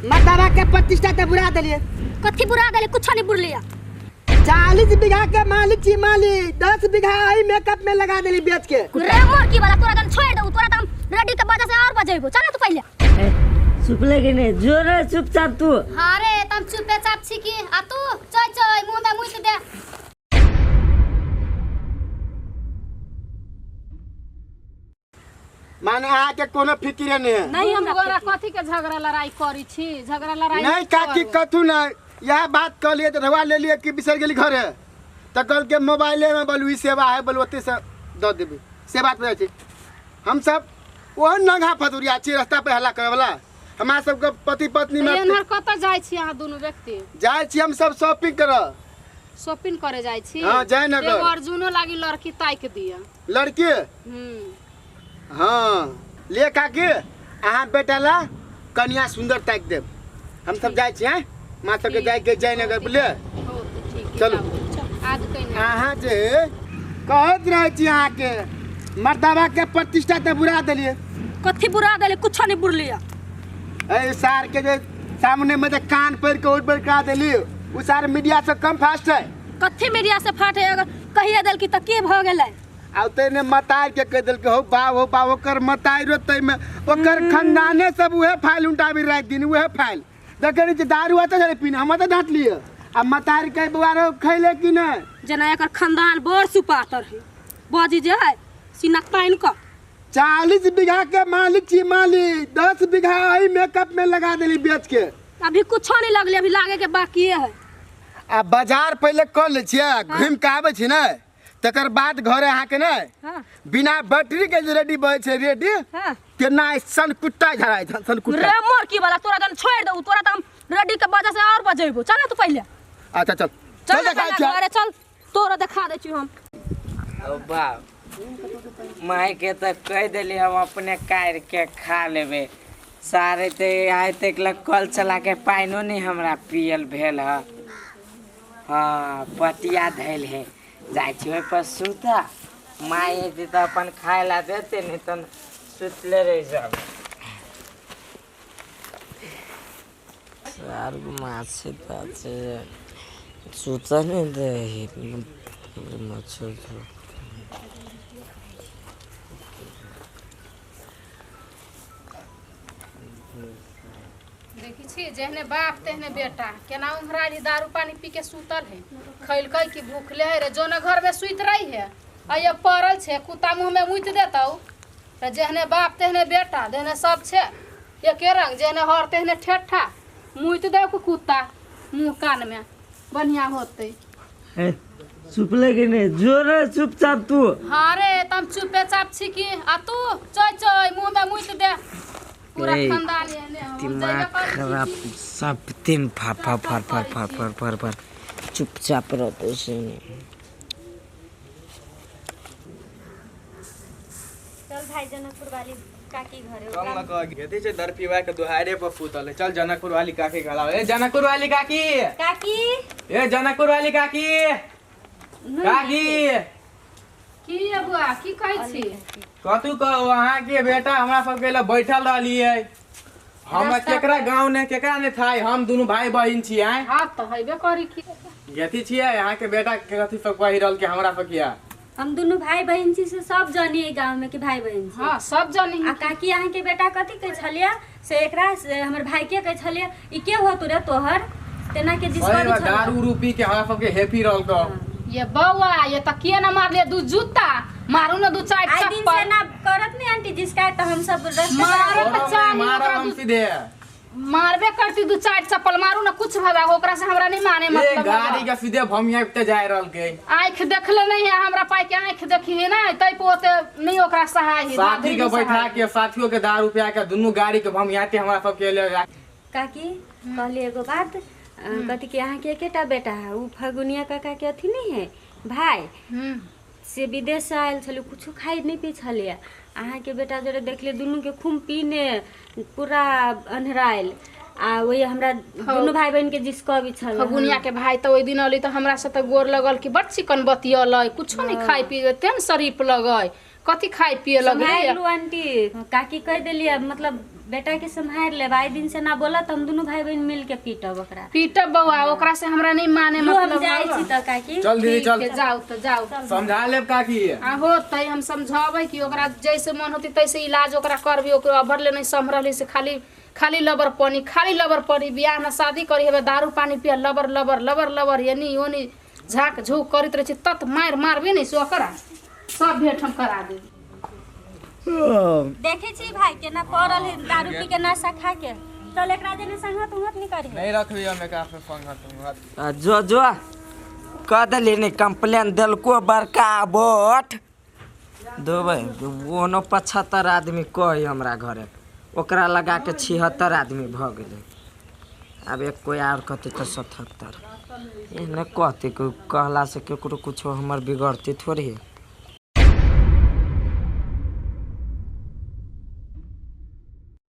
मर्दावा के प्रतिष्ठा ते बुरा देलिए। कथी बुरा देले? कुछ नहीं बुरलिया। 40 बीघा के मालिक छी मालिक, 10 बीघा आई मेकअप में लगा देली बेच के। रे मोर की वाला तोरा जन छोड़ दऊ, तोरा त हम रेडी के वजह से और बजेबो। चल तू पहले। चुप लगे ने जोर चुपचाप तू। हां रे तुम चुपे चाप छी की आ तू चोय चोय मुंह में मुइत दे। माने आ के कोनो फिक्र नहीं है। नहीं हमरा कथी के झगड़ा लड़ाई करी छी? झगड़ा लड़ाई नहीं काकी कथू ना, यह बात कह लिए तो रवा ले लिए कि बिसर गेली घरे तो कल के मोबाइले में बोलू सेवा है बोलते से दे देबी से बात पे हम सब वो नंगा फतुरिया छी रास्ता पे हल्ला करे वाला। हमारा सबके पति पत्नी में एनहर कत जाय छी अहाँ दोनों व्यक्ति? जाय छी हम सब शॉपिंग कर। शॉपिंग करे जाय छी? हां जयनगर। एगो अर्जुनो लागी लड़की ताक दिया। लड़की? हाँ ले काकी अहाँ बेटा ला कन्या सुंदर ताक देब। हम सब जाय छी हैं मां सबके जाय के जयनगर बोले। चलो आज कहीं अहाँ जे कहत रहे छी अहाँ के मर्दावा के प्रतिष्ठा ते बुरा देलिए। कथी बुरा देले? कुछ नहीं बुरलिया। ए सार के जे सामने में जे कान पर के उठ पर का देली उ सार मीडिया से कम फास्ट है। कथी मीडिया से फाटे? अगर कहिए देल की त के भ गेलै? आ तेने मतार के कह देल के हो बा ओकर मताइरो तई में ओकर खानदाने सब उहे फाइल उठाबी रात दिन उहे फाइल देखनी जे दारू आते चले पीने हम त डांट लिए। आ मतार के बुआरो खैले कि न जना एकर खानदान बड़ सुपातर है। बाजी जे है सिनक पाइन का 40 बीघा के मालिक छी मालिक, 10 बीघा आई मेकअप में लगा देली बेच के। अभी कुछ नहीं लगले, अभी लागे के बाकी है। आ बाजार पहले कर ले छिए घूम के आवे छी न तकर बाद घरे आके के न हां बिना बैटरी के रेडी बहे छे रेडी हां केना सन कुत्ता झराय सन कुत्ता। रे मोर की वाला तोरा जन छोड़ दऊ, तोरा त हम रेडी के वजह से और बजेबो। चल तू पहले। अच्छा चल चल देखा घरे चल, तोरा दिखा दे छी हम। ओ बाप माई के तो कह दिली हम अपने कार के खा लेबे। सारे ते आए तक कल चला के पाइनो नहीं हमरा पियल भेल है। हाँ पटिया धैल है जाय छी ओइ पर सुता। माई जी तो अपन खाए ला देते नहीं तो सुतले रह जाब। चार गो माछे ताछे सुता नहीं दे मच्छर देखी छी जेहने बाप तेहने बेटा केना उमराली दारू पानी पी के सुतल है। खैलकै कि भूखले है रे जो न घर में सुत रही है आइए पड़ल छे कुत्ता मुंह में मुइत देतौ। रे जेहने बाप तेहने बेटा देहने सब छे एके रंग, जेहने हर तेहने ठेठा मुइत दे को कुत्ता मुंह कान में बढ़िया होते। चुप लगे ने जोर चुपचाप तू। हां रे तुम चुपे चाप छी की आ तू चोय चोय मुंह में मुइत दे। पूरा खानदान है दिमाग खराब सब दिन फर चुपचाप रहते से। चल भाई जनकपुर वाली काकी घरे कम न कह गेती छे दर पीवा के दुहारे पर फूटल है। चल जनकपुर वाली काकी खड़ा ए जनकपुर वाली काकी काकी ए जनकपुर वाली काकी काकी की ये बुआ की कहै छी? कतु क वहां के बेटा हमरा सब के ल बैठल रहली है। हम केकरा गांव ने केकरा ने थाई हम दोनों भाई बहिन छी हैं। हां तो हइबे करी की गेती छिए यहाँ के बेटा के कथि सब कहि रहल के हमरा फकिया। हम दोनों भाई बहन छी से सब जानी है गांव में के भाई बहन छी। हां सब जानी आ काकी यहाँ के बेटा कथि कह छलिया से एकरा से हमर भाई के कह छलिया ई के हो तोरे तोहर तेना के जिसको अरे दारू रूपी के हमरा सब के हैप्पी रहल को। ये बउआ ये त किए न मार ले दू जूता मारू न दू चार आई दिन से ना करत नहीं आंटी जिसका तो हम सब मारे त चानी मार हम सीधे मारबे करती दू चार चप्पल मारू न कुछ भगा ओकरा से हमरा नहीं माने ए मतलब गाड़ी के सीधे भमिया पे जाय रहल के। आंख देखले नहीं है हमरा पाई के आंख देखी है ना तई पोते नहीं ओकरा सहाय है। साथी के बैठा के साथियों के दारू पिया के दोनों गाड़ी के भमियाते हमरा सब के ले काकी कहली एगो बात कथि के यहाँ के केटा बेटा है उ फगुनिया काका के अथी नहीं है भाई से विदेश से आयल छल कुछ खाई नहीं पी छलिए। अहाँ के बेटा जरे देखले दुनू के खूब पीने पूरा अन्हराइल आ वही हमरा दोनों भाई बहन के जिसको भी छल फगुनिया के भाई तो ओई दिन अली तो हमरा से तो गोर लगल कि बड़ चिकन बतियल कुछो नहीं खाई पी तेन शरीफ लगय कथि खाई पिए लगे। आंटी काकी कह देलिए मतलब बेटा के संभाल ले भाई दिन से ना बोला तो हम दोनों भाई बहन मिल के पीटब ओकरा। पीटब बउआ ओकरा से हमरा नहीं माने लो हम मतलब जाई छी त काकी। चल दीदी चल ठीक है, जाओ तो जाओ समझा लेब काकी। आ होतै हम समझाबै कि ओकरा जैसे मन होती तैसे इलाज ओकरा करबी। ओकरा अभर ले नहीं संभरली से खाली लबर पानी बियाह में शादी करी हेबे दारू पानी पिया लबर यानी ओनी झाक झूक करत रहे तत मारबे नहीं से ओकरा सब भेंट हम करा दे। देखे छी भाई केना पड़ल है दारू पी के नशा खा के। चल एकरा जने संगत उंगत नहीं करी। नहीं रखबी हम एकरा पे संगत। जो कह दिली नहीं कंप्लेन दिलको बड़का बोट देबै। ओनो 75 आदमी कही हमरा घरे ओकरा लगा के 76 आदमी भ गेलै। अब एक कोई और कहते तो 77 एने कहते कहला से केकरो कुछो हमर बिगड़ती थोड़ी है।